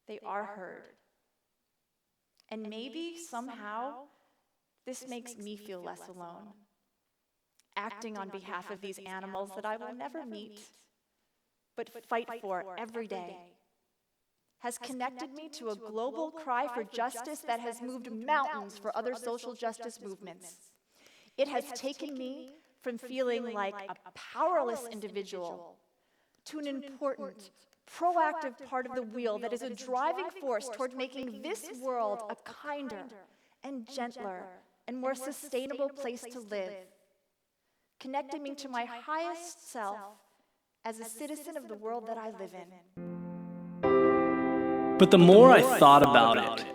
They are heard. And maybe, somehow, this makes me feel less alone, acting on behalf of these animals that I will never meet, but fight for every day, has connected me to a global cry for justice that has moved mountains for other social justice movements. It has taken me from feeling like a powerless individual to an important, proactive part of the wheel that is a driving force toward making this world a kinder and gentler and more sustainable place to live, connecting me to my highest self as a citizen of the world that I live in. But the more I thought about it,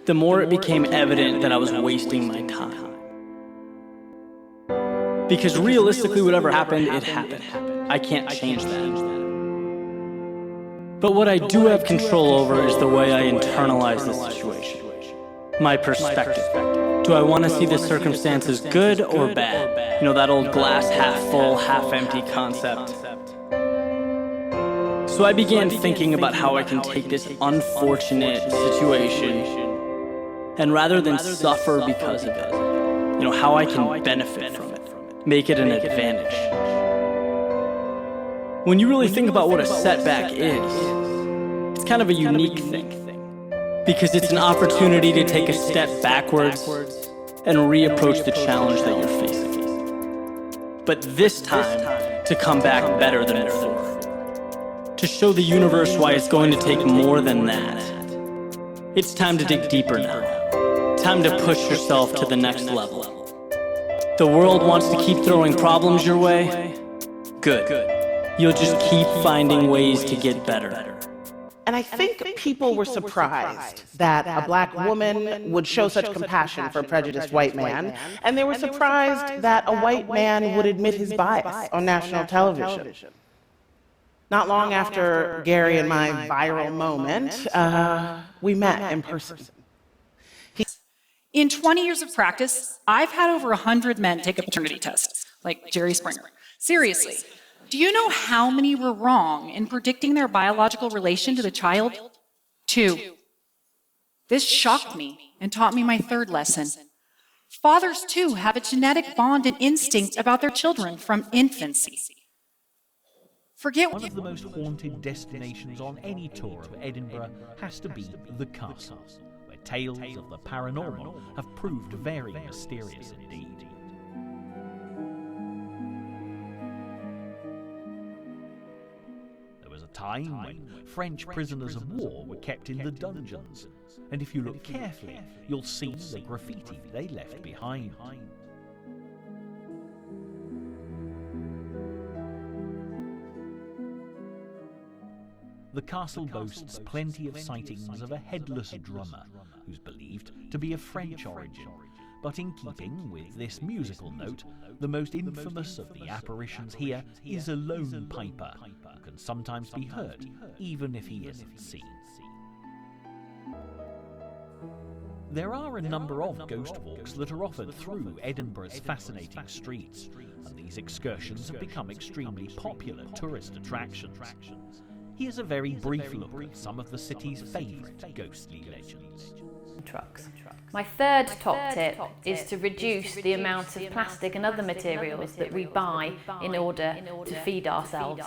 the more it became evident that I was wasting my time. Because realistically, whatever happened, it happened. I can't change that. But what I do have control over is the way I internalize the situation. My perspective. Do I want to see the circumstances good or bad? You know, that old glass half full, half empty concept. So I began thinking about how I can take this unfortunate situation and rather than suffer because of it, you know, how I can benefit from it, make it an advantage. When you really think about what a setback is, it's kind of a unique thing because it's an opportunity to take a step backwards and reapproach the challenge that you're facing. But this time, to come back better than before. To show the universe why it's going to take more than that. It's time to dig deeper now. Time to push yourself to the next level. The world wants to keep throwing problems your way? Good. You'll just keep finding ways to get better. And I think people were surprised that a black woman would show such compassion for a prejudiced white man, and they were surprised that a white man would admit his bias on national television. Not long after Gary and my viral moment, we met in person. In 20 years of practice, I've had over 100 men take a paternity test, like Jerry Springer. Seriously, do you know how many were wrong in predicting their biological relation to the child? 2. This shocked me and taught me my third lesson. Fathers, too, have a genetic bond and instinct about their children from infancy. Forget One of the most haunted destinations on any tour of Edinburgh has to be the castle, where tales of the paranormal have proved very mysterious indeed. There was a time when French prisoners of war were kept in the dungeons, and if you look carefully, you'll see the graffiti they left behind. The castle boasts plenty of sightings of a headless drummer who's believed to be of French origin, but in keeping with this musical note, the most infamous of the apparitions here is a lone piper, who can sometimes be heard even if he isn't seen. There are a number of ghost walks that are offered through Edinburgh's fascinating streets, and these excursions have become extremely popular tourist attractions. Here's a very brief look at some of the city's favourite ghostly legends. Trucks. My third top tip is to reduce the amount of plastic and other materials that we buy in order to feed ourselves.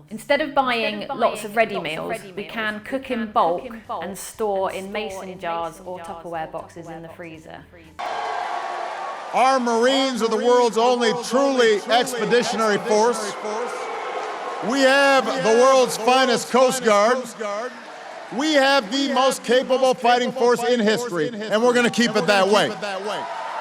Instead of buying lots of ready meals, we can cook in bulk and store in mason jars or Tupperware boxes in the freezer. Our Marines are the world's only truly expeditionary force. We have the world's finest Coast Guard. We have the most capable fighting force in history, and we're going to keep it that way.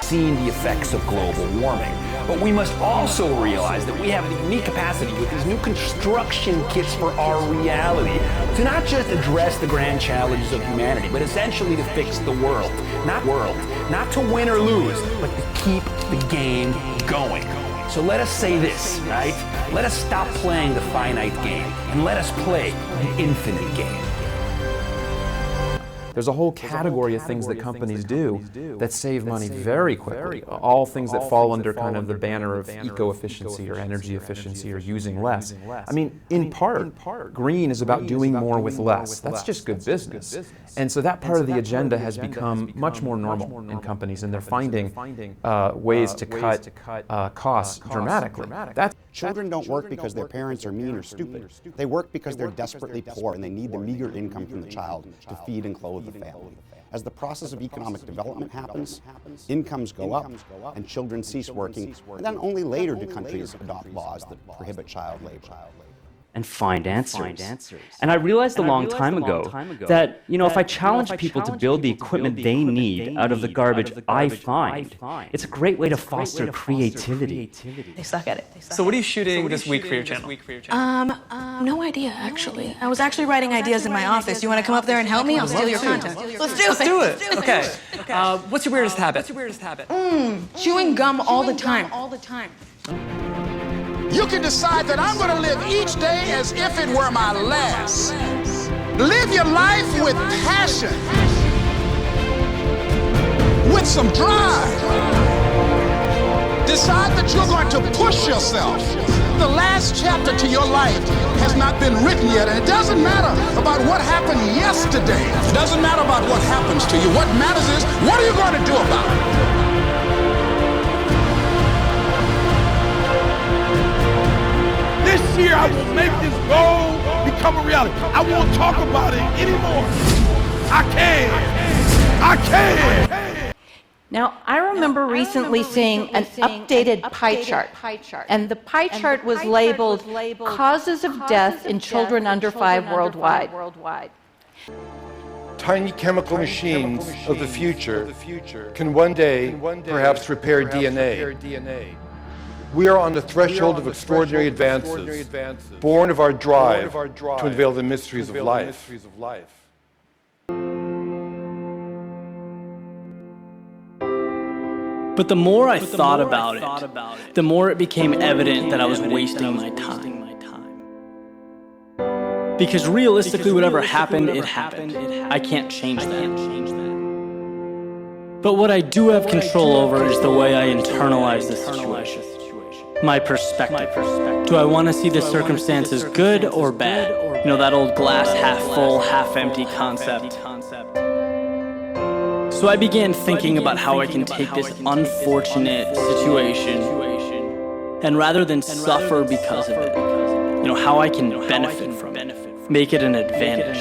Seeing the effects of global warming, but we must also realize that we have the unique capacity with these new construction kits for our reality to not just address the grand challenges of humanity, but essentially to fix the world. Not to win or lose, but to keep the game going. So let us say this, right? Let us stop playing the finite game and let us play the infinite game. There's a whole category of things that companies do that save money very quickly. All things that fall under kind of the banner of eco-efficiency or energy efficiency or using less. I mean, in part, green is about doing more with less. That's just good business. And so that part of the agenda has become much more normal in companies, and they're finding ways to cut costs dramatically. Children don't work because their parents are mean or stupid. They work because they're desperately poor and they need the meager income from the child to feed and clothe the family. As the process of economic development happens, incomes go up and children cease working, and then only later do countries adopt laws that prohibit child labor. And find answers. And I realized a long time ago that, if I challenge people to build the equipment they need out of the garbage I find, it's a great way to foster creativity. They suck at it. So what are you shooting this week for your channel? No idea, actually. I was actually writing ideas in my office. You want to come up there and help me? I'll steal your content. Let's do it. Okay. What's your weirdest habit? Chewing gum all the time. You can decide that I'm going to live each day as if it were my last. Live your life with passion, with some drive. Decide that you're going to push yourself. The last chapter to your life has not been written yet, and it doesn't matter about what happened yesterday. It doesn't matter about what happens to you. What matters is, what are you going to do about it? This year I will make this goal become a reality. I won't talk about it anymore. I can. Now, I remember recently seeing an updated pie chart, and the pie chart was labeled Causes of Death in Children Under 5 Worldwide. Tiny chemical machines of the future can one day perhaps repair DNA. We are on the threshold of extraordinary advances, born of our drive to unveil the mysteries of life. But the more I thought about it, the more it became evident that I was wasting my time. Because realistically, whatever happened, it happened. I can't change that. But what I do have control over is the way I internalize the situation. My perspective. Do I want to see the circumstances good or bad? That old glass half full, half empty concept. So I began thinking about how I can take this unfortunate situation and rather than suffer because of it, how I can benefit from it, make it an advantage.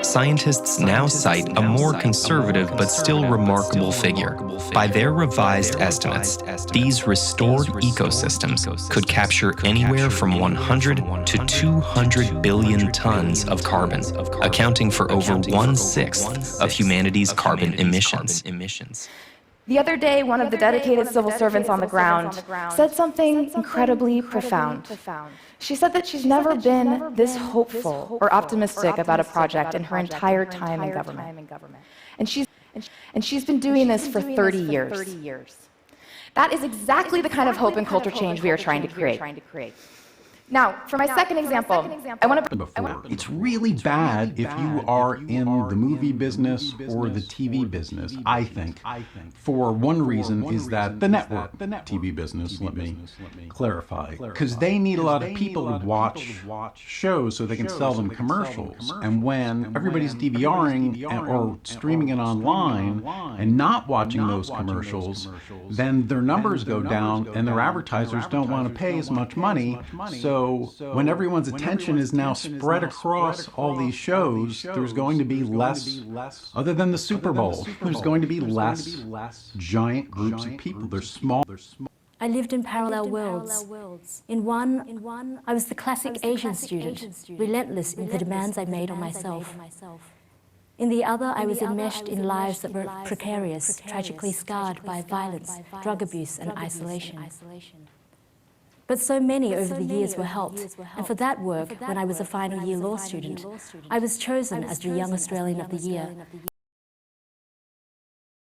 Scientists now cite a more conservative but still remarkable figure. By their revised estimates, these restored ecosystems could capture anywhere from 100 to 200 billion tons of carbon, accounting for over 1/6 of humanity's carbon emissions. The other day, one of the dedicated civil servants on the ground said something incredibly profound. She said that she's never been this hopeful or optimistic about a project in her entire time in government. And she's been doing this for 30 years. That is exactly the kind of hope and culture change we are trying to create. Now, for my second example, I want to... It's really bad if you are in the movie business or the TV business, I think. For one reason is that the network TV business, let me clarify, because they need a lot of people to watch shows so they can sell them commercials. And when everybody's DVRing or streaming it online and not watching those commercials, then their numbers go down and their advertisers don't want to pay as much money. So when everyone's attention is now spread across all these shows, there's going to be less, other than the Super Bowl, there's going to be less giant groups of people. They're small. I lived in parallel worlds. In one, I was the classic Asian student, relentless in the demands I made on myself. In the other, I was enmeshed in lives that were precarious, tragically scarred by violence, drug abuse, and isolation. But so many over the years were helped, and for that work, when I was a final year law student, I was chosen as the Young Australian of the Year.